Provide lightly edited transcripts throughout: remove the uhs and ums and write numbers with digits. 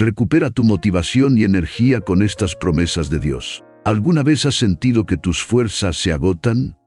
Recupera tu motivación y energía con estas promesas de Dios. ¿Alguna vez has sentido que tus fuerzas se agotan?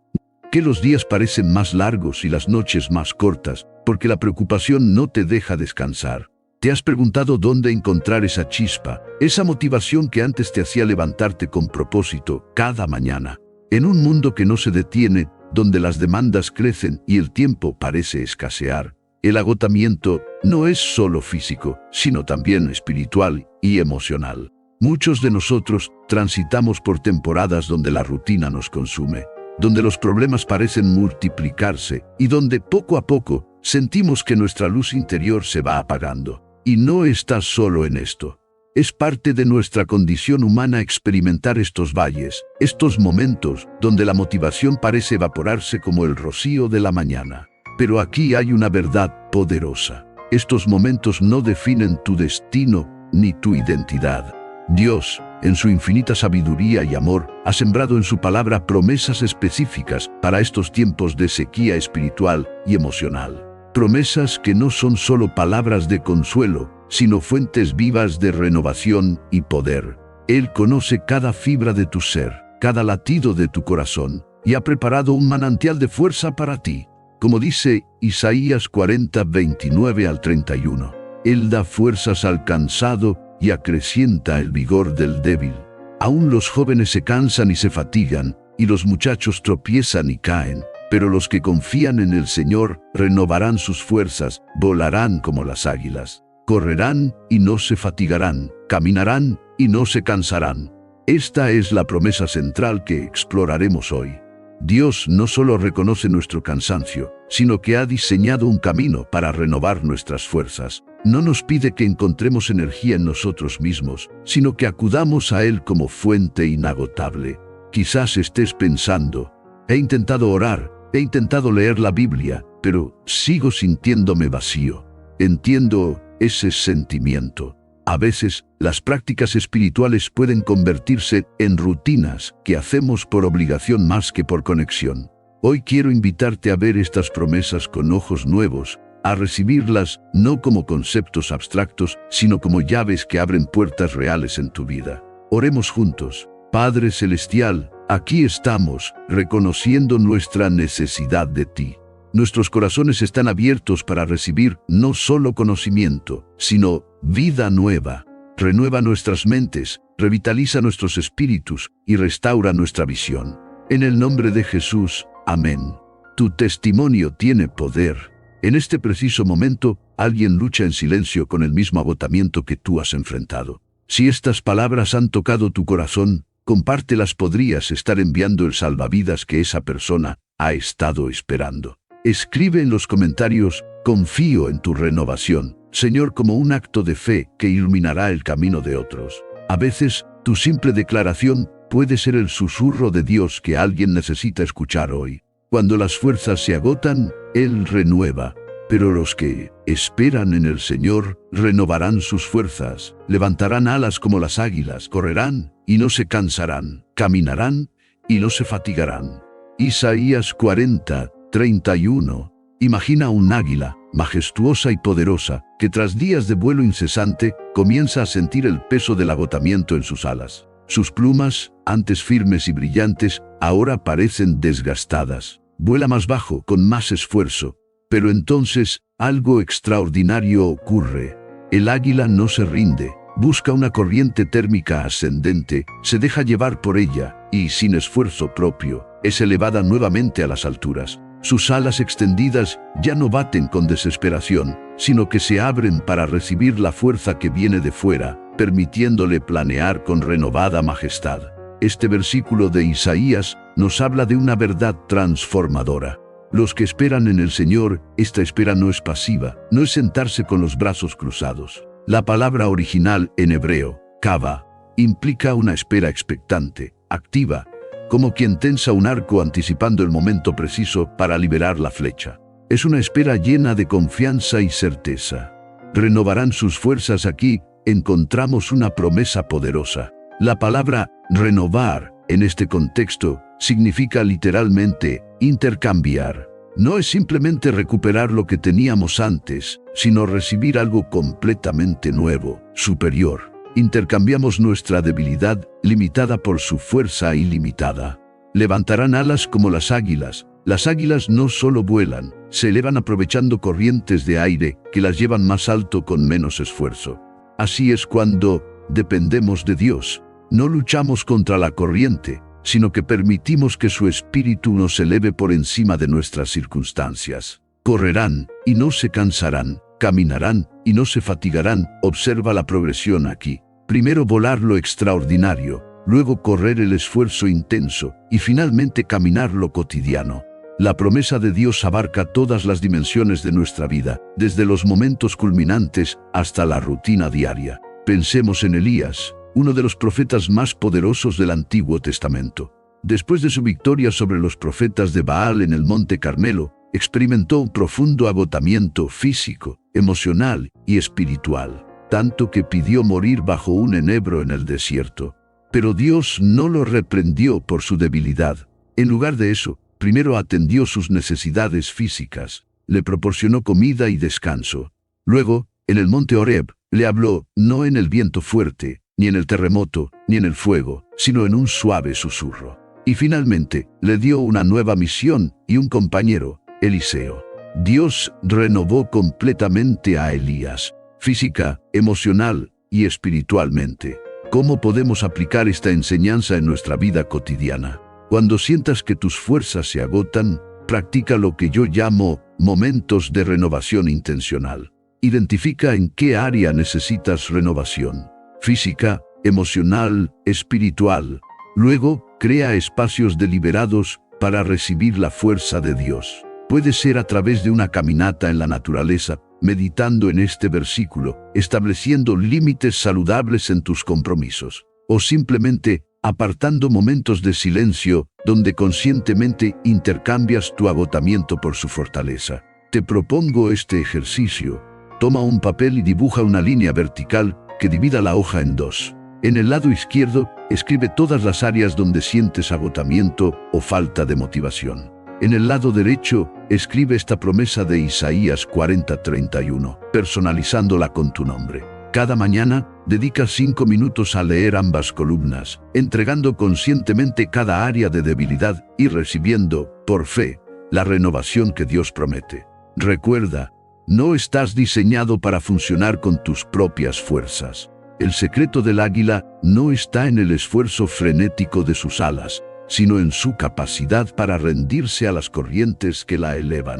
Que los días parecen más largos y las noches más cortas, porque la preocupación no te deja descansar. ¿Te has preguntado dónde encontrar esa chispa, esa motivación que antes te hacía levantarte con propósito cada mañana? En un mundo que no se detiene, donde las demandas crecen y el tiempo parece escasear, el agotamiento no es solo físico, sino también espiritual y emocional. Muchos de nosotros transitamos por temporadas donde la rutina nos consume, donde los problemas parecen multiplicarse y donde poco a poco sentimos que nuestra luz interior se va apagando. Y no estás solo en esto. Es parte de nuestra condición humana experimentar estos valles, estos momentos donde la motivación parece evaporarse como el rocío de la mañana. Pero aquí hay una verdad poderosa. Estos momentos no definen tu destino ni tu identidad. Dios, en su infinita sabiduría y amor, ha sembrado en su palabra promesas específicas para estos tiempos de sequía espiritual y emocional. Promesas que no son solo palabras de consuelo, sino fuentes vivas de renovación y poder. Él conoce cada fibra de tu ser, cada latido de tu corazón, y ha preparado un manantial de fuerza para ti. Como dice Isaías 40, 29 al 31, Él da fuerzas al cansado y acrecienta el vigor del débil. Aún los jóvenes se cansan y se fatigan, y los muchachos tropiezan y caen. Pero los que confían en el Señor renovarán sus fuerzas, volarán como las águilas. Correrán y no se fatigarán, caminarán y no se cansarán. Esta es la promesa central que exploraremos hoy. Dios no solo reconoce nuestro cansancio, sino que ha diseñado un camino para renovar nuestras fuerzas. No nos pide que encontremos energía en nosotros mismos, sino que acudamos a Él como fuente inagotable. Quizás estés pensando, he intentado orar, he intentado leer la Biblia, pero sigo sintiéndome vacío. Entiendo ese sentimiento. A veces, las prácticas espirituales pueden convertirse en rutinas que hacemos por obligación más que por conexión. Hoy quiero invitarte a ver estas promesas con ojos nuevos, a recibirlas no como conceptos abstractos, sino como llaves que abren puertas reales en tu vida. Oremos juntos. Padre Celestial, aquí estamos, reconociendo nuestra necesidad de ti. Nuestros corazones están abiertos para recibir no solo conocimiento, sino vida nueva. Renueva nuestras mentes, revitaliza nuestros espíritus y restaura nuestra visión. En el nombre de Jesús, amén. Tu testimonio tiene poder. En este preciso momento, alguien lucha en silencio con el mismo agotamiento que tú has enfrentado. Si estas palabras han tocado tu corazón, compártelas. Podrías estar enviando el salvavidas que esa persona ha estado esperando. Escribe en los comentarios, confío en tu renovación, Señor, como un acto de fe que iluminará el camino de otros. A veces, tu simple declaración puede ser el susurro de Dios que alguien necesita escuchar hoy. Cuando las fuerzas se agotan, Él renueva. Pero los que esperan en el Señor renovarán sus fuerzas, levantarán alas como las águilas, correrán y no se cansarán, caminarán y no se fatigarán. Isaías 40, 31. Imagina un águila, majestuosa y poderosa, que tras días de vuelo incesante, comienza a sentir el peso del agotamiento en sus alas. Sus plumas, antes firmes y brillantes, ahora parecen desgastadas. Vuela más bajo, con más esfuerzo. Pero entonces, algo extraordinario ocurre. El águila no se rinde, busca una corriente térmica ascendente, se deja llevar por ella, y sin esfuerzo propio, es elevada nuevamente a las alturas. Sus alas extendidas ya no baten con desesperación, sino que se abren para recibir la fuerza que viene de fuera, permitiéndole planear con renovada majestad. Este versículo de Isaías nos habla de una verdad transformadora. Los que esperan en el Señor, esta espera no es pasiva, no es sentarse con los brazos cruzados. La palabra original en hebreo, kava, implica una espera expectante, activa, como quien tensa un arco anticipando el momento preciso para liberar la flecha. Es una espera llena de confianza y certeza. Renovarán sus fuerzas. Aquí encontramos una promesa poderosa. La palabra renovar, en este contexto, significa literalmente intercambiar. no es simplemente recuperar lo que teníamos antes, sino recibir algo completamente nuevo, superior. Intercambiamos nuestra debilidad limitada por su fuerza ilimitada. Levantarán alas como las águilas. Las águilas no solo vuelan, se elevan aprovechando corrientes de aire que las llevan más alto con menos esfuerzo. Así es cuando dependemos de Dios. No luchamos contra la corriente, sino que permitimos que su espíritu nos eleve por encima de nuestras circunstancias. Correrán y no se cansarán, caminarán y no se fatigarán. Observa la progresión aquí. Primero volar lo extraordinario, luego correr el esfuerzo intenso y finalmente caminar lo cotidiano. La promesa de Dios abarca todas las dimensiones de nuestra vida, desde los momentos culminantes hasta la rutina diaria. Pensemos en Elías, uno de los profetas más poderosos del Antiguo Testamento. Después de su victoria sobre los profetas de Baal en el Monte Carmelo, experimentó un profundo agotamiento físico, emocional y espiritual, tanto que pidió morir bajo un enebro en el desierto. Pero Dios no lo reprendió por su debilidad. En lugar de eso, primero atendió sus necesidades físicas, le proporcionó comida y descanso. Luego, en el monte Horeb, le habló no en el viento fuerte, ni en el terremoto, ni en el fuego, sino en un suave susurro. Y finalmente, le dio una nueva misión y un compañero, Eliseo. Dios renovó completamente a Elías, física, emocional y espiritualmente. ¿Cómo podemos aplicar esta enseñanza en nuestra vida cotidiana? Cuando sientas que tus fuerzas se agotan, practica lo que yo llamo momentos de renovación intencional. Identifica en qué área necesitas renovación: física, emocional, espiritual. Luego, crea espacios deliberados para recibir la fuerza de Dios. Puede ser a través de una caminata en la naturaleza, meditando en este versículo, estableciendo límites saludables en tus compromisos, o simplemente apartando momentos de silencio donde conscientemente intercambias tu agotamiento por su fortaleza. Te propongo este ejercicio. Toma un papel y dibuja una línea vertical que divida la hoja en dos. En el lado izquierdo, escribe todas las áreas donde sientes agotamiento o falta de motivación. En el lado derecho, escribe esta promesa de Isaías 40:31, personalizándola con tu nombre. Cada mañana, dedica 5 minutos a leer ambas columnas, entregando conscientemente cada área de debilidad y recibiendo, por fe, la renovación que Dios promete. Recuerda, no estás diseñado para funcionar con tus propias fuerzas. El secreto del águila no está en el esfuerzo frenético de sus alas, sino en su capacidad para rendirse a las corrientes que la elevan.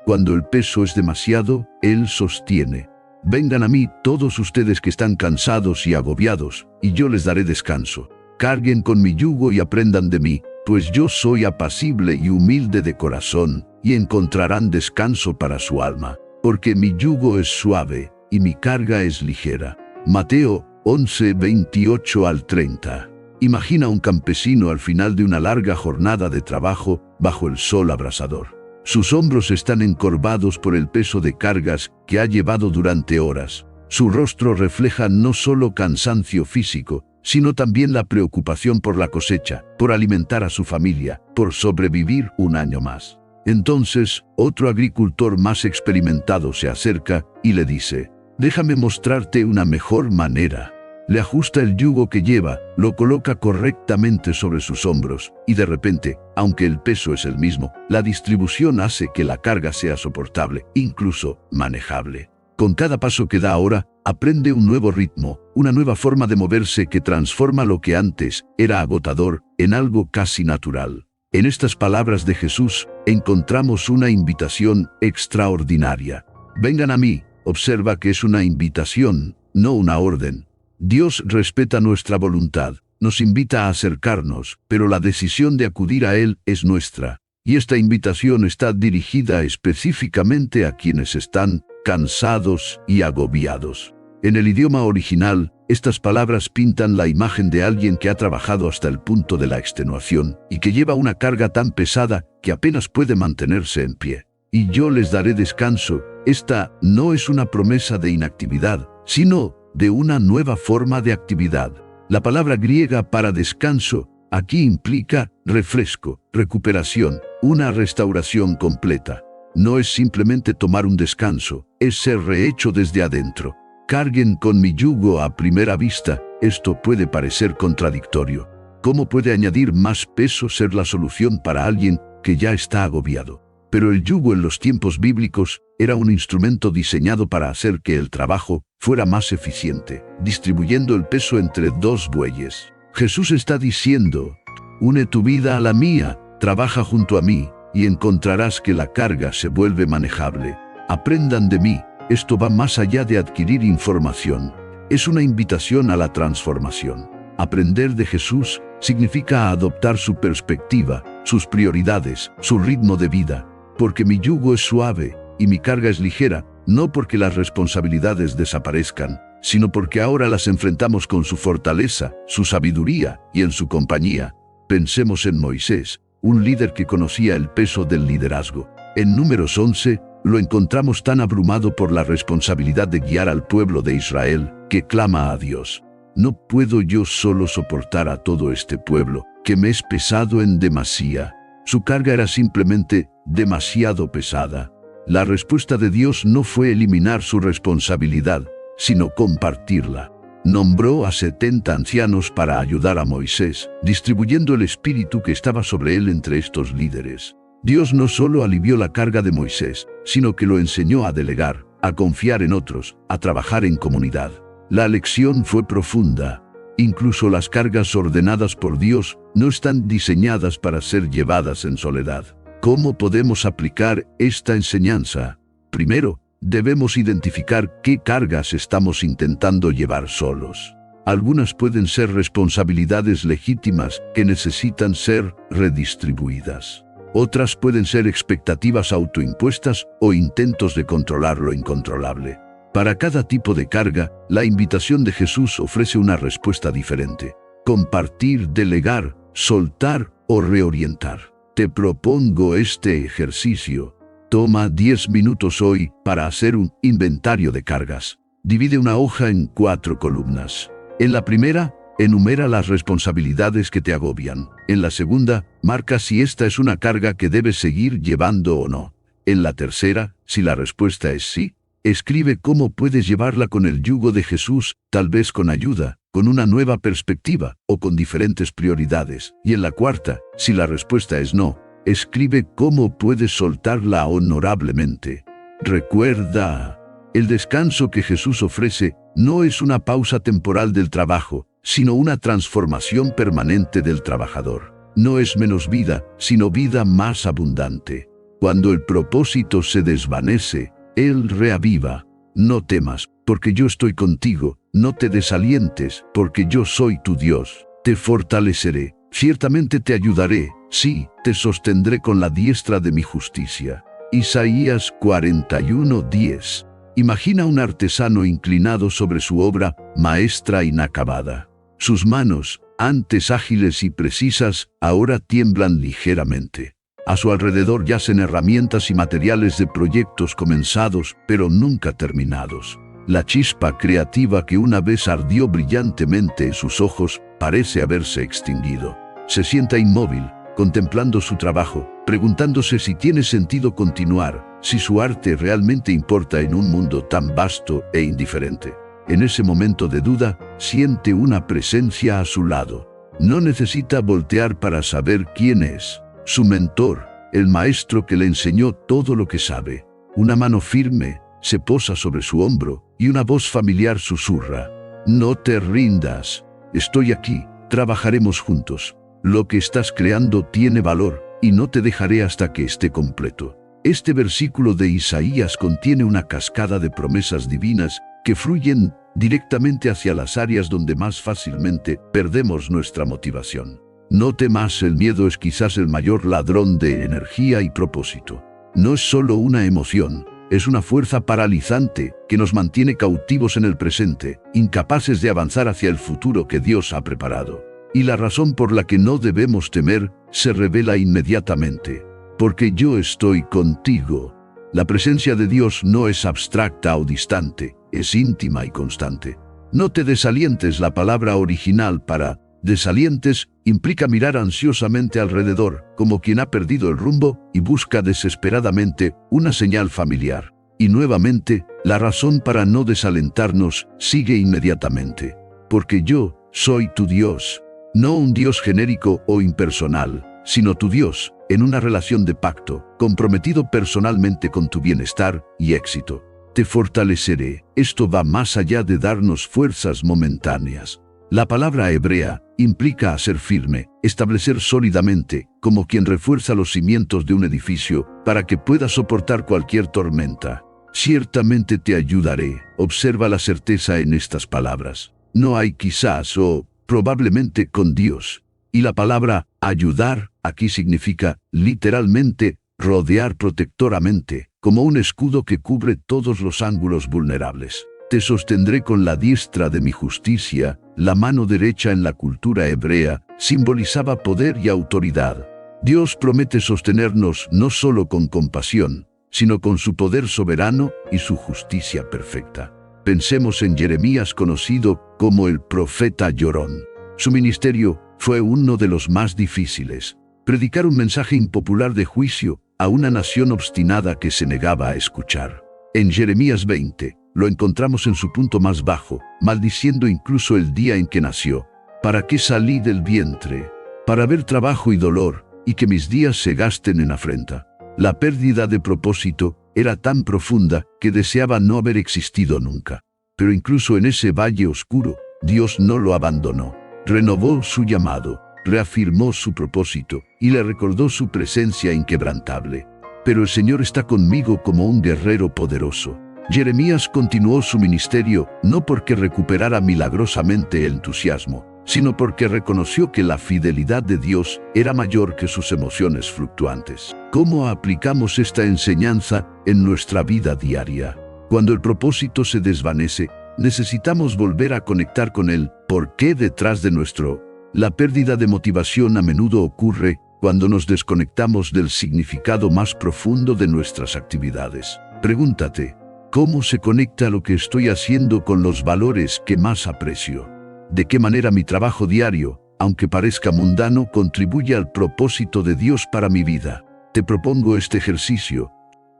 Cuando el peso es demasiado, Él sostiene. Vengan a mí todos ustedes que están cansados y agobiados, y yo les daré descanso. Carguen con mi yugo y aprendan de mí, pues yo soy apacible y humilde de corazón, y encontrarán descanso para su alma, porque mi yugo es suave y mi carga es ligera. Mateo 11:28-30. Imagina un campesino al final de una larga jornada de trabajo bajo el sol abrasador. Sus hombros están encorvados por el peso de cargas que ha llevado durante horas. Su rostro refleja no solo cansancio físico, sino también la preocupación por la cosecha, por alimentar a su familia, por sobrevivir un año más. Entonces, otro agricultor más experimentado se acerca y le dice: «Déjame mostrarte una mejor manera». Le ajusta el yugo que lleva, lo coloca correctamente sobre sus hombros, y de repente, aunque el peso es el mismo, la distribución hace que la carga sea soportable, incluso manejable. Con cada paso que da ahora, aprende un nuevo ritmo, una nueva forma de moverse que transforma lo que antes era agotador en algo casi natural. En estas palabras de Jesús, encontramos una invitación extraordinaria. Vengan a mí. Observa que es una invitación, no una orden. Dios respeta nuestra voluntad, nos invita a acercarnos, pero la decisión de acudir a Él es nuestra. Y esta invitación está dirigida específicamente a quienes están cansados y agobiados. En el idioma original, estas palabras pintan la imagen de alguien que ha trabajado hasta el punto de la extenuación y que lleva una carga tan pesada que apenas puede mantenerse en pie. Y yo les daré descanso. Esta no es una promesa de inactividad, sino de una nueva forma de actividad. La palabra griega para descanso aquí implica refresco, recuperación una restauración completa. No es simplemente tomar un descanso, es ser rehecho desde adentro. Carguen con mi yugo. A primera vista, esto puede parecer contradictorio. ¿Cómo puede añadir más peso ser la solución para alguien que ya está agobiado? Pero el yugo en los tiempos bíblicos era un instrumento diseñado para hacer que el trabajo fuera más eficiente, distribuyendo el peso entre dos bueyes. Jesús está diciendo: une tu vida a la mía, trabaja junto a mí, y encontrarás que la carga se vuelve manejable. Aprendan de mí. Esto va más allá de adquirir información. Es una invitación a la transformación. Aprender de Jesús significa adoptar su perspectiva, sus prioridades, su ritmo de vida. Porque mi yugo es suave y mi carga es ligera, no porque las responsabilidades desaparezcan, sino porque ahora las enfrentamos con su fortaleza, su sabiduría y en su compañía. Pensemos en Moisés, un líder que conocía el peso del liderazgo. En Números 11, lo encontramos tan abrumado por la responsabilidad de guiar al pueblo de Israel, que clama a Dios: no puedo yo solo soportar a todo este pueblo, que me es pesado en demasía. Su carga era simplemente demasiado pesada. La respuesta de Dios no fue eliminar su responsabilidad, sino compartirla. Nombró a 70 ancianos para ayudar a Moisés, distribuyendo el espíritu que estaba sobre él entre estos líderes. Dios no solo alivió la carga de Moisés, sino que lo enseñó a delegar, a confiar en otros, a trabajar en comunidad. La lección fue profunda. Incluso las cargas ordenadas por Dios no están diseñadas para ser llevadas en soledad. ¿Cómo podemos aplicar esta enseñanza? Primero, debemos identificar qué cargas estamos intentando llevar solos. Algunas pueden ser responsabilidades legítimas que necesitan ser redistribuidas. Otras pueden ser expectativas autoimpuestas o intentos de controlar lo incontrolable. Para cada tipo de carga, la invitación de Jesús ofrece una respuesta diferente: compartir, delegar, soltar o reorientar. Te propongo este ejercicio. Toma 10 minutos hoy para hacer un inventario de cargas. Divide una hoja en 4 columnas. En la primera, enumera las responsabilidades que te agobian. En la segunda, marca si esta es una carga que debes seguir llevando o no. En la tercera, si la respuesta es sí, escribe cómo puedes llevarla con el yugo de Jesús, tal vez con ayuda, con una nueva perspectiva o con diferentes prioridades. Y en la cuarta, si la respuesta es no, escribe cómo puedes soltarla honorablemente. Recuerda, el descanso que Jesús ofrece no es una pausa temporal del trabajo, sino una transformación permanente del trabajador. No es menos vida, sino vida más abundante. Cuando el propósito se desvanece, Él reaviva. No temas, porque yo estoy contigo. No te desalientes, porque yo soy tu Dios. Te fortaleceré, ciertamente te ayudaré. Sí, te sostendré con la diestra de mi justicia. Isaías 41:10. Imagina un artesano inclinado sobre su obra maestra inacabada. Sus manos, antes ágiles y precisas, ahora tiemblan ligeramente. A su alrededor yacen herramientas y materiales de proyectos comenzados, pero nunca terminados. La chispa creativa que una vez ardió brillantemente en sus ojos parece haberse extinguido. Se sienta inmóvil, contemplando su trabajo, preguntándose si tiene sentido continuar, si su arte realmente importa en un mundo tan vasto e indiferente. En ese momento de duda, siente una presencia a su lado. No necesita voltear para saber quién es. Su mentor, el maestro que le enseñó todo lo que sabe. Una mano firme se posa sobre su hombro y una voz familiar susurra: no te rindas, estoy aquí, trabajaremos juntos. Lo que estás creando tiene valor y no te dejaré hasta que esté completo. Este versículo de Isaías contiene una cascada de promesas divinas que fluyen directamente hacia las áreas donde más fácilmente perdemos nuestra motivación. No temas, el miedo es quizás el mayor ladrón de energía y propósito. No es solo una emoción, es una fuerza paralizante que nos mantiene cautivos en el presente, incapaces de avanzar hacia el futuro que Dios ha preparado. Y la razón por la que no debemos temer se revela inmediatamente: porque yo estoy contigo. La presencia de Dios no es abstracta o distante, es íntima y constante. No te desalientes. La palabra original para Desalientes implica mirar ansiosamente alrededor, como quien ha perdido el rumbo y busca desesperadamente una señal familiar. Y nuevamente, la razón para no desalentarnos sigue inmediatamente. Porque yo soy tu Dios, no un Dios genérico o impersonal, sino tu Dios, en una relación de pacto, comprometido personalmente con tu bienestar y éxito. Te fortaleceré. Esto va más allá de darnos fuerzas momentáneas. La palabra hebrea implica hacer firme, establecer sólidamente, como quien refuerza los cimientos de un edificio para que pueda soportar cualquier tormenta. Ciertamente te ayudaré. Observa la certeza en estas palabras. No hay quizás o probablemente con Dios. Y la palabra ayudar aquí significa literalmente rodear protectoramente, como un escudo que cubre todos los ángulos vulnerables. Te sostendré con la diestra de mi justicia. La mano derecha en la cultura hebrea simbolizaba poder y autoridad. Dios promete sostenernos no solo con compasión, sino con su poder soberano y su justicia perfecta. Pensemos en Jeremías, conocido como el profeta llorón. Su ministerio fue uno de los más difíciles. Predicar un mensaje impopular de juicio a una nación obstinada que se negaba a escuchar. En Jeremías 20, lo encontramos en su punto más bajo, maldiciendo incluso el día en que nació. ¿Para qué salí del vientre? Para ver trabajo y dolor, y que mis días se gasten en afrenta. La pérdida de propósito era tan profunda que deseaba no haber existido nunca. Pero incluso en ese valle oscuro, Dios no lo abandonó. Renovó su llamado, reafirmó su propósito y le recordó su presencia inquebrantable. Pero el Señor está conmigo como un guerrero poderoso. Jeremías continuó su ministerio no porque recuperara milagrosamente el entusiasmo, sino porque reconoció que la fidelidad de Dios era mayor que sus emociones fluctuantes. ¿Cómo aplicamos esta enseñanza en nuestra vida diaria? Cuando el propósito se desvanece, necesitamos volver a conectar con el por qué detrás de nuestro. La pérdida de motivación a menudo ocurre cuando nos desconectamos del significado más profundo de nuestras actividades. Pregúntate, ¿cómo se conecta lo que estoy haciendo con los valores que más aprecio? ¿De qué manera mi trabajo diario, aunque parezca mundano, contribuye al propósito de Dios para mi vida? Te propongo este ejercicio.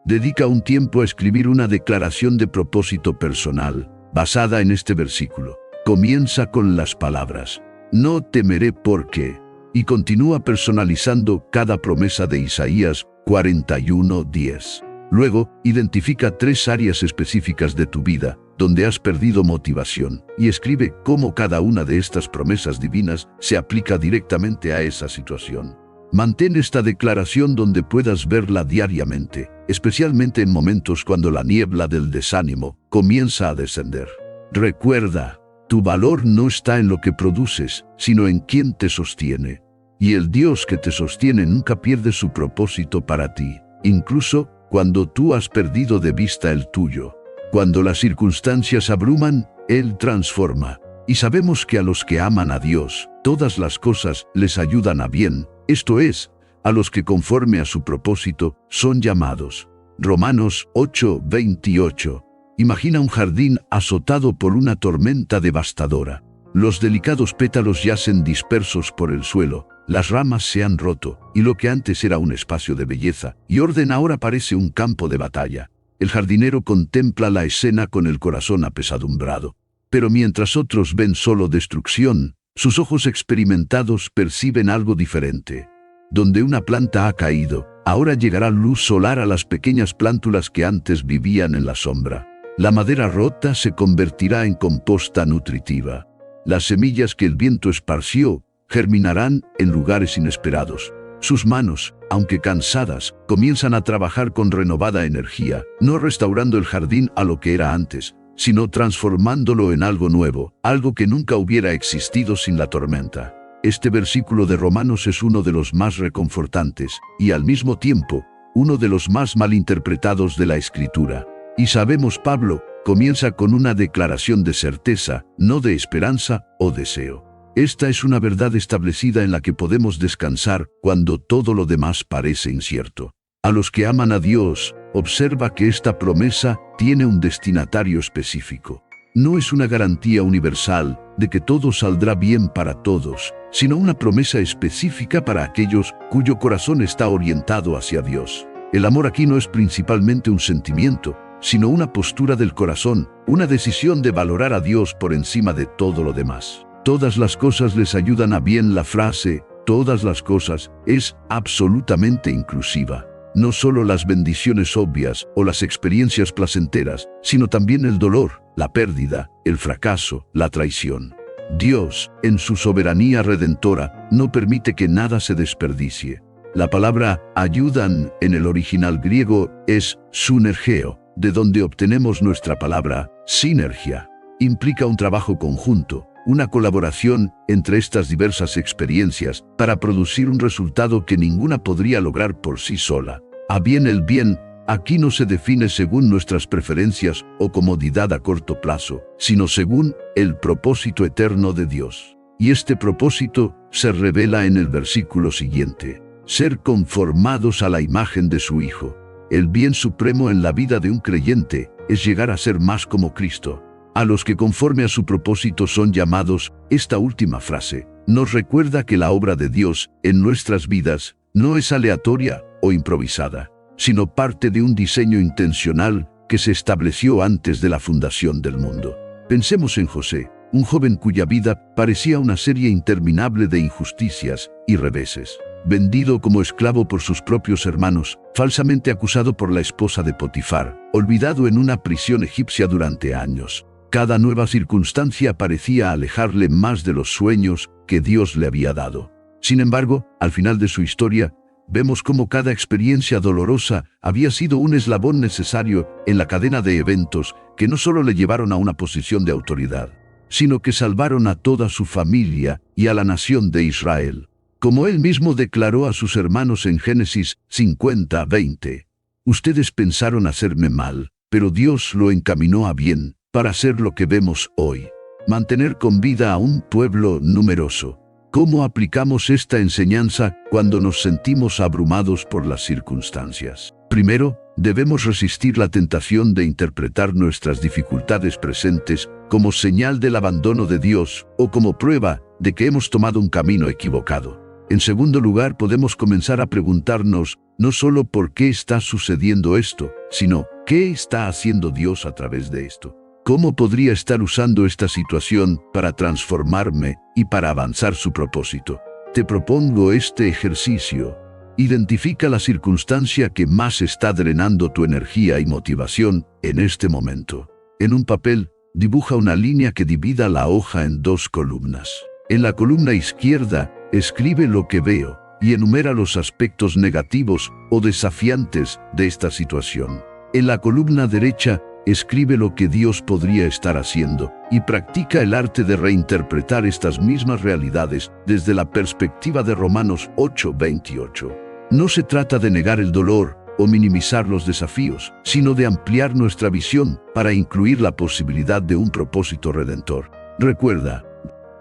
Dedica un tiempo a escribir una declaración de propósito personal, basada en este versículo. Comienza con las palabras, no temeré porque, y continúa personalizando cada promesa de Isaías 41:10. Luego, identifica 3 áreas específicas de tu vida, donde has perdido motivación, y escribe cómo cada una de estas promesas divinas se aplica directamente a esa situación. Mantén esta declaración donde puedas verla diariamente, especialmente en momentos cuando la niebla del desánimo comienza a descender. Recuerda, tu valor no está en lo que produces, sino en quién te sostiene. Y el Dios que te sostiene nunca pierde su propósito para ti, incluso cuando tú has perdido de vista el tuyo. Cuando las circunstancias abruman, Él transforma. Y sabemos que a los que aman a Dios, todas las cosas les ayudan a bien, esto es, a los que conforme a su propósito son llamados. Romanos 8:28. Imagina un jardín azotado por una tormenta devastadora. Los delicados pétalos yacen dispersos por el suelo, las ramas se han roto, y lo que antes era un espacio de belleza y orden ahora parece un campo de batalla. El jardinero contempla la escena con el corazón apesadumbrado. Pero mientras otros ven solo destrucción, sus ojos experimentados perciben algo diferente. Donde una planta ha caído, ahora llegará luz solar a las pequeñas plántulas que antes vivían en la sombra. La madera rota se convertirá en composta nutritiva. Las semillas que el viento esparció germinarán en lugares inesperados. Sus manos, aunque cansadas, comienzan a trabajar con renovada energía, no restaurando el jardín a lo que era antes, sino transformándolo en algo nuevo, algo que nunca hubiera existido sin la tormenta. Este versículo de Romanos es uno de los más reconfortantes y al mismo tiempo, uno de los más malinterpretados de la Escritura. Y sabemos Pablo comienza con una declaración de certeza, no de esperanza o deseo. Esta es una verdad establecida en la que podemos descansar cuando todo lo demás parece incierto. A los que aman a Dios, observa que esta promesa tiene un destinatario específico. No es una garantía universal, de que todo saldrá bien para todos, sino una promesa específica para aquellos cuyo corazón está orientado hacia Dios. El amor aquí no es principalmente un sentimiento, sino una postura del corazón, una decisión de valorar a Dios por encima de todo lo demás. Todas las cosas les ayudan a bien. La frase todas las cosas es absolutamente inclusiva. No solo las bendiciones obvias o las experiencias placenteras, sino también el dolor, la pérdida, el fracaso, la traición. Dios, en su soberanía redentora, no permite que nada se desperdicie. La palabra ayudan en el original griego es sunergeo, de donde obtenemos nuestra palabra sinergia. Implica un trabajo conjunto, una colaboración entre estas diversas experiencias para producir un resultado que ninguna podría lograr por sí sola. A bien el bien, aquí no se define según nuestras preferencias o comodidad a corto plazo, sino según el propósito eterno de Dios. Y este propósito se revela en el versículo siguiente: ser conformados a la imagen de su Hijo. El bien supremo en la vida de un creyente es llegar a ser más como Cristo. A los que conforme a su propósito son llamados, esta última frase nos recuerda que la obra de Dios en nuestras vidas no es aleatoria o improvisada, sino parte de un diseño intencional que se estableció antes de la fundación del mundo. Pensemos en José, un joven cuya vida parecía una serie interminable de injusticias y reveses. Vendido como esclavo por sus propios hermanos, falsamente acusado por la esposa de Potifar, olvidado en una prisión egipcia durante años. Cada nueva circunstancia parecía alejarle más de los sueños que Dios le había dado. Sin embargo, al final de su historia, vemos cómo cada experiencia dolorosa había sido un eslabón necesario en la cadena de eventos que no solo le llevaron a una posición de autoridad, sino que salvaron a toda su familia y a la nación de Israel. Como él mismo declaró a sus hermanos en Génesis 50:20, ustedes pensaron hacerme mal, pero Dios lo encaminó a bien, para hacer lo que vemos hoy: mantener con vida a un pueblo numeroso. ¿Cómo aplicamos esta enseñanza cuando nos sentimos abrumados por las circunstancias? Primero, debemos resistir la tentación de interpretar nuestras dificultades presentes como señal del abandono de Dios o como prueba de que hemos tomado un camino equivocado. En segundo lugar, podemos comenzar a preguntarnos no solo por qué está sucediendo esto, sino qué está haciendo Dios a través de esto. ¿Cómo podría estar usando esta situación para transformarme y para avanzar su propósito? Te propongo este ejercicio. Identifica la circunstancia que más está drenando tu energía y motivación en este momento. En un papel, dibuja una línea que divida la hoja en dos columnas. En la columna izquierda, escribe lo que veo y enumera los aspectos negativos o desafiantes de esta situación. En la columna derecha, escribe lo que Dios podría estar haciendo y practica el arte de reinterpretar estas mismas realidades desde la perspectiva de Romanos 8:28. No se trata de negar el dolor o minimizar los desafíos, sino de ampliar nuestra visión para incluir la posibilidad de un propósito redentor. Recuerda,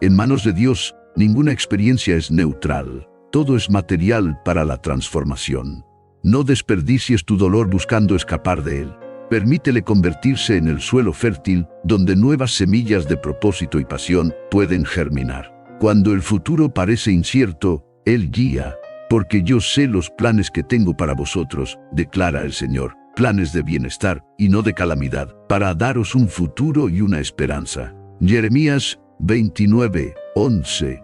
en manos de Dios, ninguna experiencia es neutral. Todo es material para la transformación. No desperdicies tu dolor buscando escapar de él. Permítele convertirse en el suelo fértil donde nuevas semillas de propósito y pasión pueden germinar. Cuando el futuro parece incierto, Él guía. Porque yo sé los planes que tengo para vosotros, declara el Señor, planes de bienestar y no de calamidad, para daros un futuro y una esperanza. Jeremías 29:11.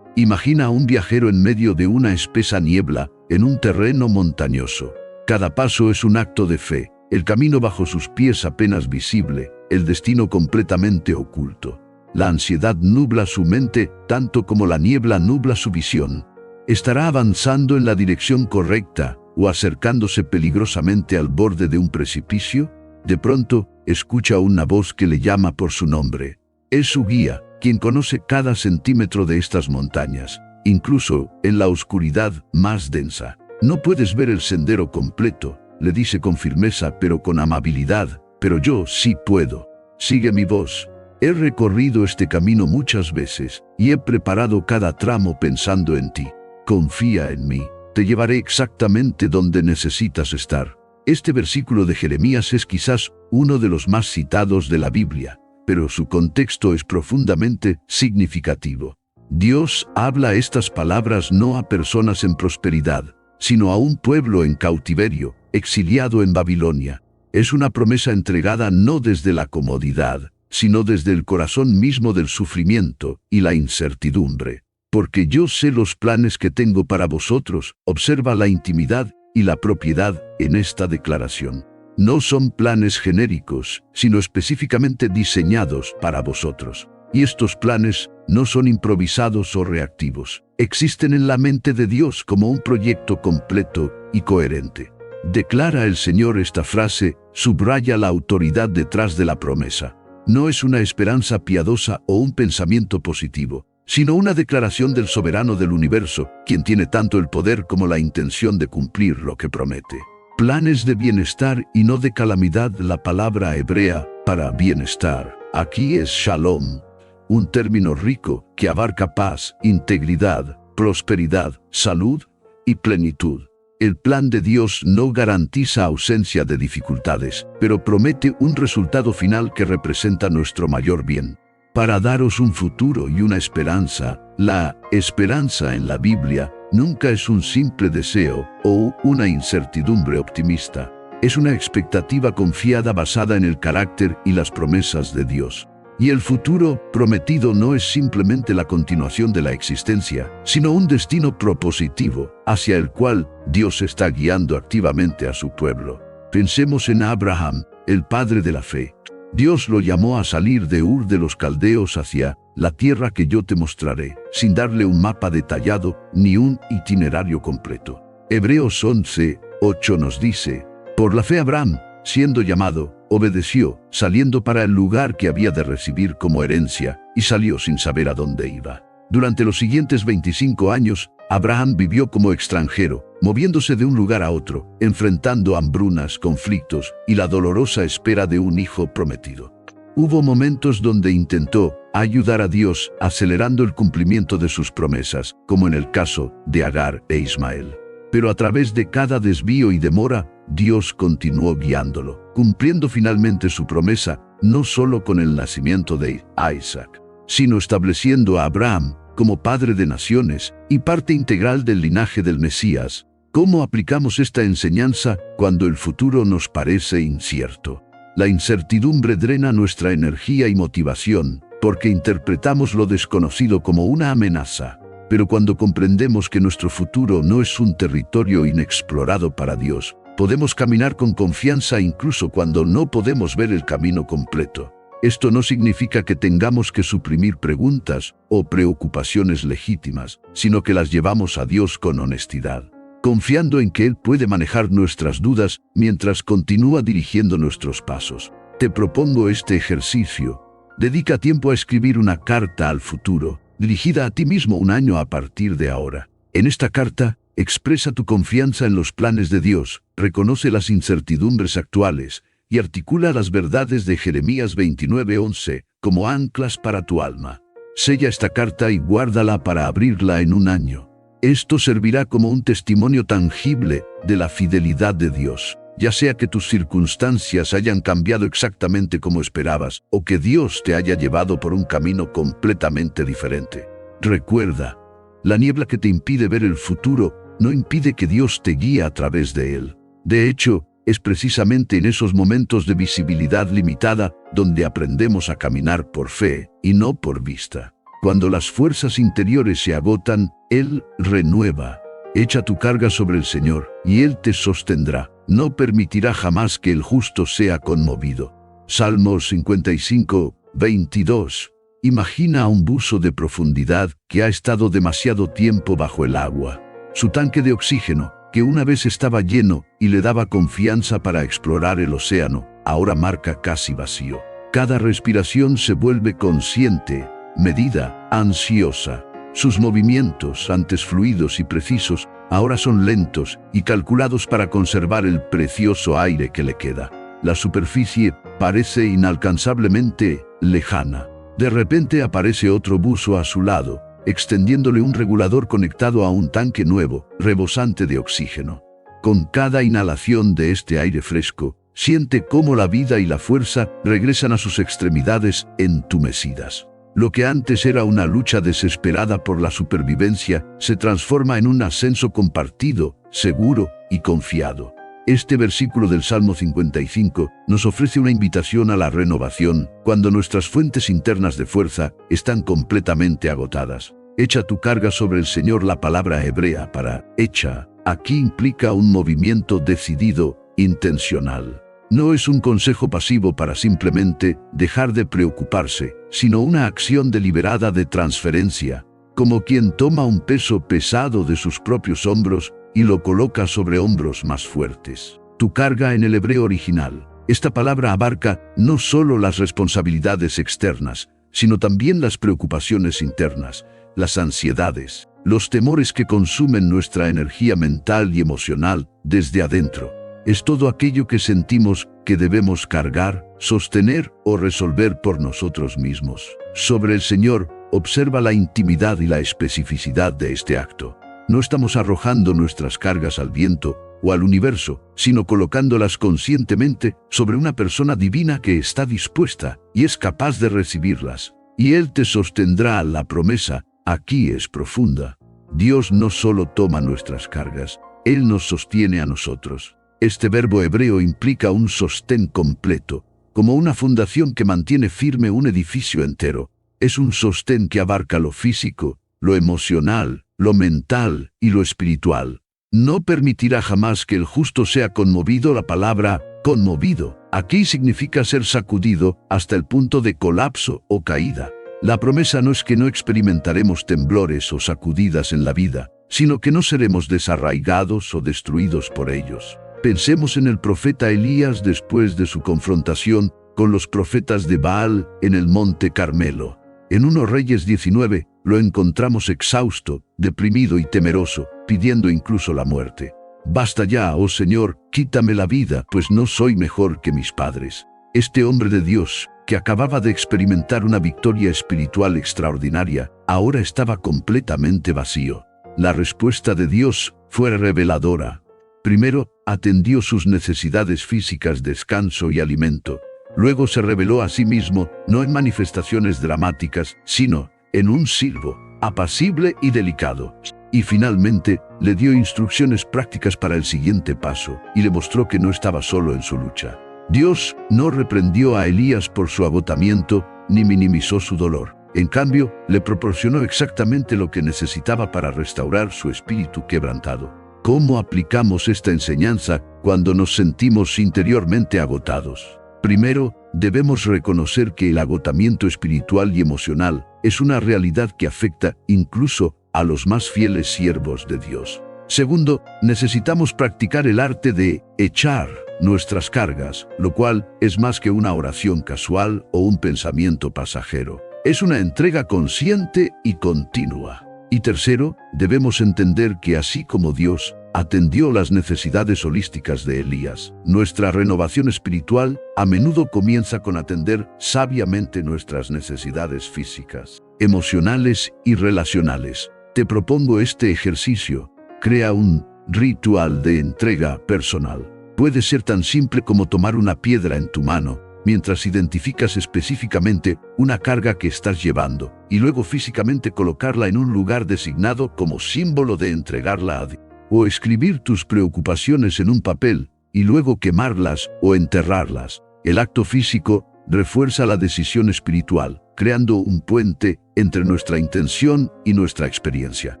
Imagina a un viajero en medio de una espesa niebla, en un terreno montañoso. Cada paso es un acto de fe. El camino bajo sus pies apenas visible, el destino completamente oculto. La ansiedad nubla su mente tanto como la niebla nubla su visión. ¿Estará avanzando en la dirección correcta o acercándose peligrosamente al borde de un precipicio? De pronto, escucha una voz que le llama por su nombre. Es su guía, quien conoce cada centímetro de estas montañas, incluso en la oscuridad más densa. No puedes ver el sendero completo, le dice con firmeza pero con amabilidad, pero yo sí puedo. Sigue mi voz. He recorrido este camino muchas veces y he preparado cada tramo pensando en ti. Confía en mí. Te llevaré exactamente donde necesitas estar. Este versículo de Jeremías es quizás uno de los más citados de la Biblia, pero su contexto es profundamente significativo. Dios habla estas palabras no a personas en prosperidad, sino a un pueblo en cautiverio, exiliado en Babilonia. Es una promesa entregada no desde la comodidad, sino desde el corazón mismo del sufrimiento y la incertidumbre. Porque yo sé los planes que tengo para vosotros, observa la intimidad y la propiedad en esta declaración. No son planes genéricos, sino específicamente diseñados para vosotros. Y estos planes no son improvisados o reactivos. Existen en la mente de Dios como un proyecto completo y coherente. Declara el Señor esta frase, subraya la autoridad detrás de la promesa. No es una esperanza piadosa o un pensamiento positivo, sino una declaración del soberano del universo, quien tiene tanto el poder como la intención de cumplir lo que promete. Planes de bienestar y no de calamidad. La palabra hebrea para bienestar aquí es shalom, un término rico que abarca paz, integridad, prosperidad, salud y plenitud. El plan de Dios no garantiza ausencia de dificultades, pero promete un resultado final que representa nuestro mayor bien. Para daros un futuro y una esperanza, la esperanza en la Biblia nunca es un simple deseo o una incertidumbre optimista. Es una expectativa confiada basada en el carácter y las promesas de Dios. Y el futuro prometido no es simplemente la continuación de la existencia, sino un destino propositivo hacia el cual Dios está guiando activamente a su pueblo. Pensemos en Abraham, el padre de la fe. Dios lo llamó a salir de Ur de los Caldeos hacia la tierra que yo te mostraré, sin darle un mapa detallado ni un itinerario completo. Hebreos 11:8 nos dice, por la fe Abraham, siendo llamado, obedeció, saliendo para el lugar que había de recibir como herencia, y salió sin saber a dónde iba. Durante los siguientes 25 años, Abraham vivió como extranjero, moviéndose de un lugar a otro, enfrentando hambrunas, conflictos y la dolorosa espera de un hijo prometido. Hubo momentos donde intentó ayudar a Dios, acelerando el cumplimiento de sus promesas, como en el caso de Agar e Ismael. Pero a través de cada desvío y demora, Dios continuó guiándolo, cumpliendo finalmente su promesa, no solo con el nacimiento de Isaac, sino estableciendo a Abraham como padre de naciones y parte integral del linaje del Mesías. ¿Cómo aplicamos esta enseñanza cuando el futuro nos parece incierto? La incertidumbre drena nuestra energía y motivación, porque interpretamos lo desconocido como una amenaza. Pero cuando comprendemos que nuestro futuro no es un territorio inexplorado para Dios, podemos caminar con confianza incluso cuando no podemos ver el camino completo. Esto no significa que tengamos que suprimir preguntas o preocupaciones legítimas, sino que las llevamos a Dios con honestidad, confiando en que Él puede manejar nuestras dudas mientras continúa dirigiendo nuestros pasos. Te propongo este ejercicio. Dedica tiempo a escribir una carta al futuro, dirigida a ti mismo un año a partir de ahora. En esta carta, expresa tu confianza en los planes de Dios, reconoce las incertidumbres actuales y articula las verdades de Jeremías 29:11 como anclas para tu alma. Sella esta carta y guárdala para abrirla en un año. Esto servirá como un testimonio tangible de la fidelidad de Dios, ya sea que tus circunstancias hayan cambiado exactamente como esperabas o que Dios te haya llevado por un camino completamente diferente. Recuerda, la niebla que te impide ver el futuro no impide que Dios te guíe a través de él. De hecho, es precisamente en esos momentos de visibilidad limitada donde aprendemos a caminar por fe y no por vista. Cuando las fuerzas interiores se agotan, Él renueva. Echa tu carga sobre el Señor, y Él te sostendrá. No permitirá jamás que el justo sea conmovido. Salmos 55:22. Imagina a un buzo de profundidad que ha estado demasiado tiempo bajo el agua. Su tanque de oxígeno, que una vez estaba lleno y le daba confianza para explorar el océano, ahora marca casi vacío. Cada respiración se vuelve consciente, medida, ansiosa. Sus movimientos, antes fluidos y precisos, ahora son lentos y calculados para conservar el precioso aire que le queda. La superficie parece inalcanzablemente lejana. De repente aparece otro buzo a su lado, extendiéndole un regulador conectado a un tanque nuevo, rebosante de oxígeno. Con cada inhalación de este aire fresco, Siente cómo la vida y la fuerza regresan a sus extremidades entumecidas. Lo que antes era una lucha desesperada por la supervivencia se transforma en un ascenso compartido, seguro y confiado. Este versículo del Salmo 55 nos ofrece una invitación a la renovación cuando nuestras fuentes internas de fuerza están completamente agotadas. Echa tu carga sobre el Señor. La palabra hebrea para echa aquí implica un movimiento decidido, intencional. No es un consejo pasivo para simplemente dejar de preocuparse, sino una acción deliberada de transferencia, como quien toma un peso pesado de sus propios hombros y lo coloca sobre hombros más fuertes. Tu carga en el hebreo original. Esta palabra abarca no solo las responsabilidades externas, sino también las preocupaciones internas, las ansiedades, los temores que consumen nuestra energía mental y emocional desde adentro. Es todo aquello que sentimos que debemos cargar, sostener o resolver por nosotros mismos. Sobre el Señor, observa la intimidad y la especificidad de este acto. No estamos arrojando nuestras cargas al viento o al universo, sino colocándolas conscientemente sobre una persona divina que está dispuesta y es capaz de recibirlas. Y Él te sostendrá. La promesa aquí es profunda. Dios no solo toma nuestras cargas, Él nos sostiene a nosotros. Este verbo hebreo implica un sostén completo, como una fundación que mantiene firme un edificio entero. Es un sostén que abarca lo físico, lo emocional, lo mental y lo espiritual. No permitirá jamás que el justo sea conmovido. La palabra conmovido aquí significa ser sacudido hasta el punto de colapso o caída. La promesa no es que no experimentaremos temblores o sacudidas en la vida, sino que no seremos desarraigados o destruidos por ellos. Pensemos en el profeta Elías después de su confrontación con los profetas de Baal en el monte Carmelo. En 1 Reyes 19 lo encontramos exhausto, deprimido y temeroso, pidiendo incluso la muerte. Basta ya, oh Señor, quítame la vida, pues no soy mejor que mis padres. Este hombre de Dios, que acababa de experimentar una victoria espiritual extraordinaria, ahora estaba completamente vacío. La respuesta de Dios fue reveladora. Primero, atendió sus necesidades físicas, descanso y alimento. Luego se reveló a sí mismo, no en manifestaciones dramáticas, sino en un siervo, apacible y delicado. Y finalmente, le dio instrucciones prácticas para el siguiente paso, y le mostró que no estaba solo en su lucha. Dios no reprendió a Elías por su agotamiento, ni minimizó su dolor. En cambio, le proporcionó exactamente lo que necesitaba para restaurar su espíritu quebrantado. ¿Cómo aplicamos esta enseñanza cuando nos sentimos interiormente agotados? Primero, debemos reconocer que el agotamiento espiritual y emocional es una realidad que afecta incluso a los más fieles siervos de Dios. Segundo, necesitamos practicar el arte de echar nuestras cargas, lo cual es más que una oración casual o un pensamiento pasajero. Es una entrega consciente y continua. Y tercero, debemos entender que así como Dios atendió las necesidades holísticas de Elías, nuestra renovación espiritual a menudo comienza con atender sabiamente nuestras necesidades físicas, emocionales y relacionales. Te propongo este ejercicio. Crea un ritual de entrega personal. Puede ser tan simple como tomar una piedra en tu mano, mientras identificas específicamente una carga que estás llevando, y luego físicamente colocarla en un lugar designado como símbolo de entregarla a Dios. O escribir tus preocupaciones en un papel, y luego quemarlas o enterrarlas. El acto físico refuerza la decisión espiritual, creando un puente entre nuestra intención y nuestra experiencia.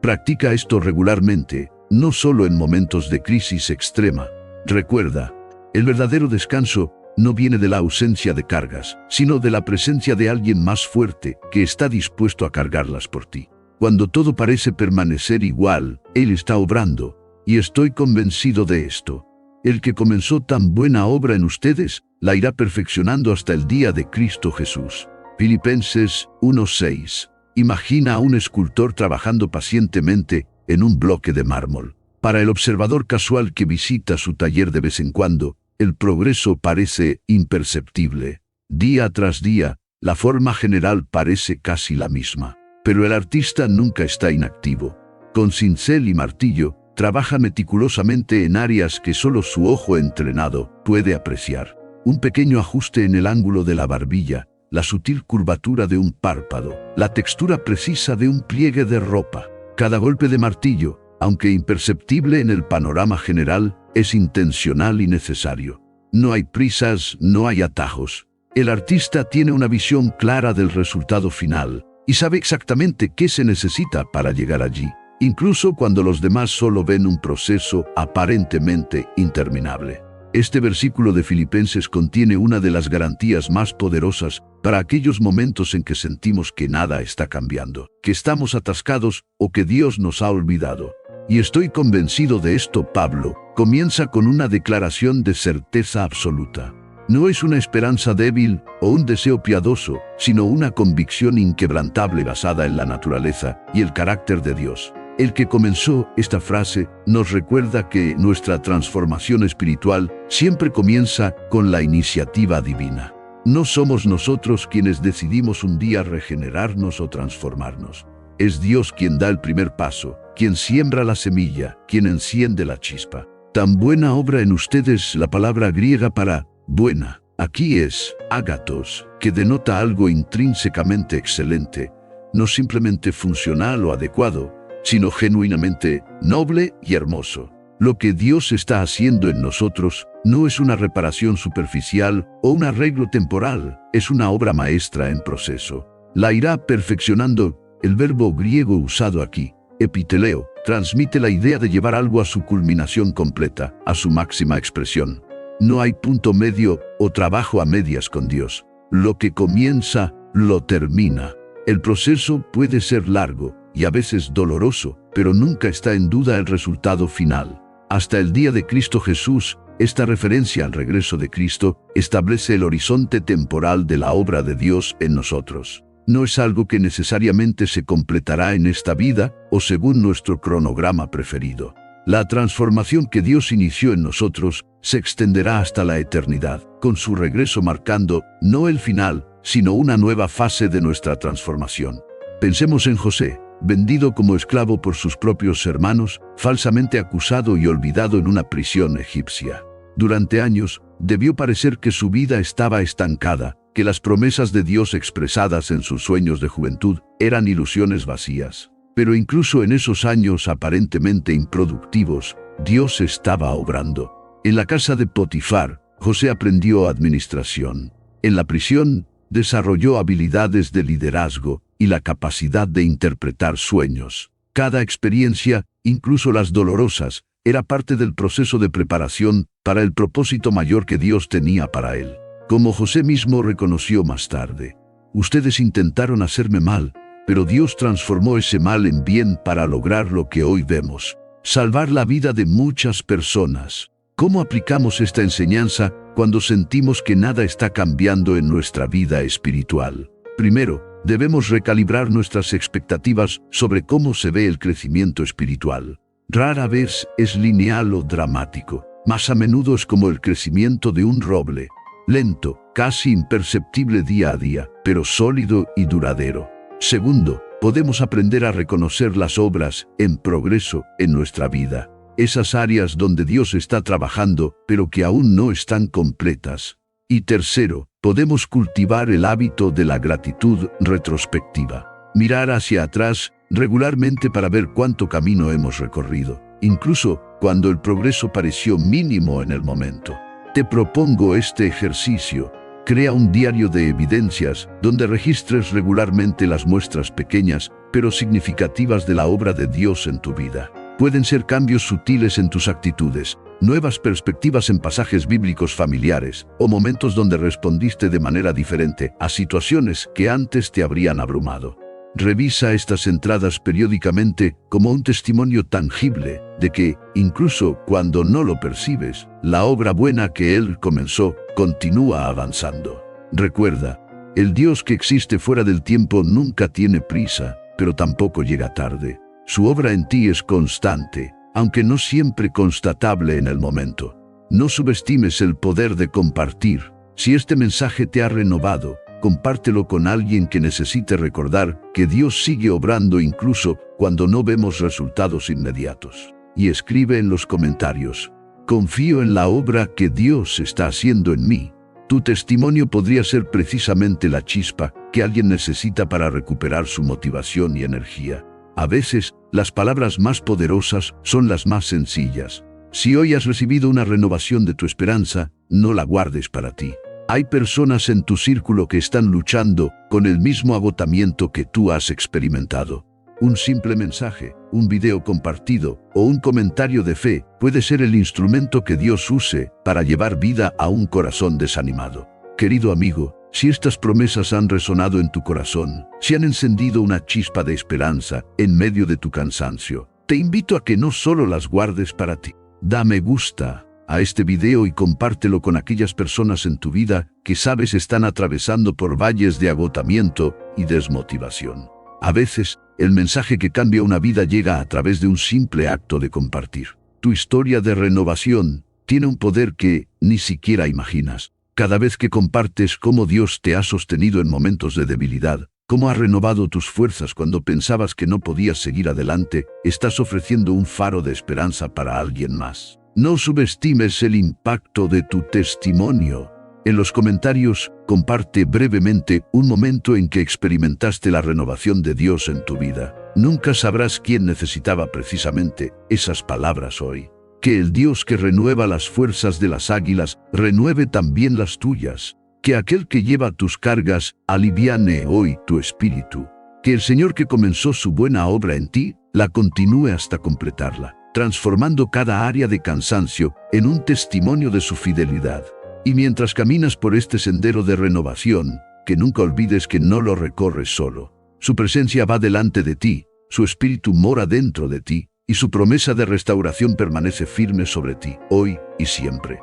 Practica esto regularmente, no solo en momentos de crisis extrema. Recuerda, el verdadero descanso no viene de la ausencia de cargas, sino de la presencia de alguien más fuerte que está dispuesto a cargarlas por ti. Cuando todo parece permanecer igual, Él está obrando, y estoy convencido de esto. El que comenzó tan buena obra en ustedes, la irá perfeccionando hasta el día de Cristo Jesús. Filipenses 1:6. Imagina a un escultor trabajando pacientemente en un bloque de mármol. Para el observador casual que visita su taller de vez en cuando, el progreso parece imperceptible. Día tras día, la forma general parece casi la misma. Pero el artista nunca está inactivo. Con cincel y martillo, trabaja meticulosamente en áreas que solo su ojo entrenado puede apreciar. Un pequeño ajuste en el ángulo de la barbilla, la sutil curvatura de un párpado, la textura precisa de un pliegue de ropa. Cada golpe de martillo, aunque imperceptible en el panorama general, es intencional y necesario. No hay prisas, no hay atajos. El artista tiene una visión clara del resultado final y sabe exactamente qué se necesita para llegar allí, incluso cuando los demás solo ven un proceso aparentemente interminable. Este versículo de Filipenses contiene una de las garantías más poderosas para aquellos momentos en que sentimos que nada está cambiando, que estamos atascados o que Dios nos ha olvidado. Y estoy convencido de esto. Pablo comienza con una declaración de certeza absoluta. No es una esperanza débil o un deseo piadoso, sino una convicción inquebrantable basada en la naturaleza y el carácter de Dios. El que comenzó esta frase nos recuerda que nuestra transformación espiritual siempre comienza con la iniciativa divina. No somos nosotros quienes decidimos un día regenerarnos o transformarnos. Es Dios quien da el primer paso, quien siembra la semilla, quien enciende la chispa. Tan buena obra en ustedes, la palabra griega para buena, aquí es ágatos, que denota algo intrínsecamente excelente, no simplemente funcional o adecuado, sino genuinamente noble y hermoso. Lo que Dios está haciendo en nosotros no es una reparación superficial o un arreglo temporal, es una obra maestra en proceso. La irá perfeccionando. El verbo griego usado aquí, epiteleo, transmite la idea de llevar algo a su culminación completa, a su máxima expresión. No hay punto medio o trabajo a medias con Dios. Lo que comienza, lo termina. El proceso puede ser largo y a veces doloroso, pero nunca está en duda el resultado final. Hasta el día de Cristo Jesús, esta referencia al regreso de Cristo establece el horizonte temporal de la obra de Dios en nosotros. No es algo que necesariamente se completará en esta vida o según nuestro cronograma preferido. La transformación que Dios inició en nosotros se extenderá hasta la eternidad, con su regreso marcando no el final, sino una nueva fase de nuestra transformación. Pensemos en José, vendido como esclavo por sus propios hermanos, falsamente acusado y olvidado en una prisión egipcia. Durante años, debió parecer que su vida estaba estancada, que las promesas de Dios expresadas en sus sueños de juventud eran ilusiones vacías. Pero incluso en esos años aparentemente improductivos, Dios estaba obrando. En la casa de Potifar, José aprendió administración. En la prisión, desarrolló habilidades de liderazgo y la capacidad de interpretar sueños. Cada experiencia, incluso las dolorosas, era parte del proceso de preparación para el propósito mayor que Dios tenía para él. Como José mismo reconoció más tarde, ustedes intentaron hacerme mal, pero Dios transformó ese mal en bien para lograr lo que hoy vemos, salvar la vida de muchas personas. ¿Cómo aplicamos esta enseñanza cuando sentimos que nada está cambiando en nuestra vida espiritual? Primero, debemos recalibrar nuestras expectativas sobre cómo se ve el crecimiento espiritual. Rara vez es lineal o dramático, más a menudo es como el crecimiento de un roble, lento, casi imperceptible día a día, pero sólido y duradero. Segundo, podemos aprender a reconocer las obras en progreso en nuestra vida, esas áreas donde Dios está trabajando, pero que aún no están completas. Y tercero, podemos cultivar el hábito de la gratitud retrospectiva. Mirar hacia atrás regularmente para ver cuánto camino hemos recorrido, incluso cuando el progreso pareció mínimo en el momento. Te propongo este ejercicio. Crea un diario de evidencias donde registres regularmente las muestras pequeñas pero significativas de la obra de Dios en tu vida. Pueden ser cambios sutiles en tus actitudes, nuevas perspectivas en pasajes bíblicos familiares o momentos donde respondiste de manera diferente a situaciones que antes te habrían abrumado. Revisa estas entradas periódicamente como un testimonio tangible de que, incluso cuando no lo percibes, la obra buena que Él comenzó continúa avanzando. Recuerda, el Dios que existe fuera del tiempo nunca tiene prisa, pero tampoco llega tarde. Su obra en ti es constante, aunque no siempre constatable en el momento. No subestimes el poder de compartir. Si este mensaje te ha renovado, compártelo con alguien que necesite recordar que Dios sigue obrando incluso cuando no vemos resultados inmediatos. y escribe en los comentarios: confío en la obra que Dios está haciendo en mí. Tu testimonio podría ser precisamente la chispa que alguien necesita para recuperar su motivación y energía. A veces, las palabras más poderosas son las más sencillas. Si hoy has recibido una renovación de tu esperanza, no la guardes para ti. Hay personas en tu círculo que están luchando con el mismo agotamiento que tú has experimentado. Un simple mensaje, un video compartido o un comentario de fe puede ser el instrumento que Dios use para llevar vida a un corazón desanimado. Querido amigo, si estas promesas han resonado en tu corazón, si han encendido una chispa de esperanza en medio de tu cansancio, te invito a que no solo las guardes para ti. Da me gusta a este video y compártelo con aquellas personas en tu vida que sabes están atravesando por valles de agotamiento y desmotivación. A veces, el mensaje que cambia una vida llega a través de un simple acto de compartir. Tu historia de renovación tiene un poder que ni siquiera imaginas. Cada vez que compartes cómo Dios te ha sostenido en momentos de debilidad, cómo ha renovado tus fuerzas cuando pensabas que no podías seguir adelante, estás ofreciendo un faro de esperanza para alguien más. No subestimes el impacto de tu testimonio. En los comentarios, comparte brevemente un momento en que experimentaste la renovación de Dios en tu vida. Nunca sabrás quién necesitaba precisamente esas palabras hoy. Que el Dios que renueva las fuerzas de las águilas, renueve también las tuyas. Que aquel que lleva tus cargas, aliviane hoy tu espíritu. Que el Señor que comenzó su buena obra en ti, la continúe hasta completarla, transformando cada área de cansancio en un testimonio de su fidelidad. Y mientras caminas por este sendero de renovación, que nunca olvides que no lo recorres solo. Su presencia va delante de ti, su espíritu mora dentro de ti, y su promesa de restauración permanece firme sobre ti, hoy y siempre.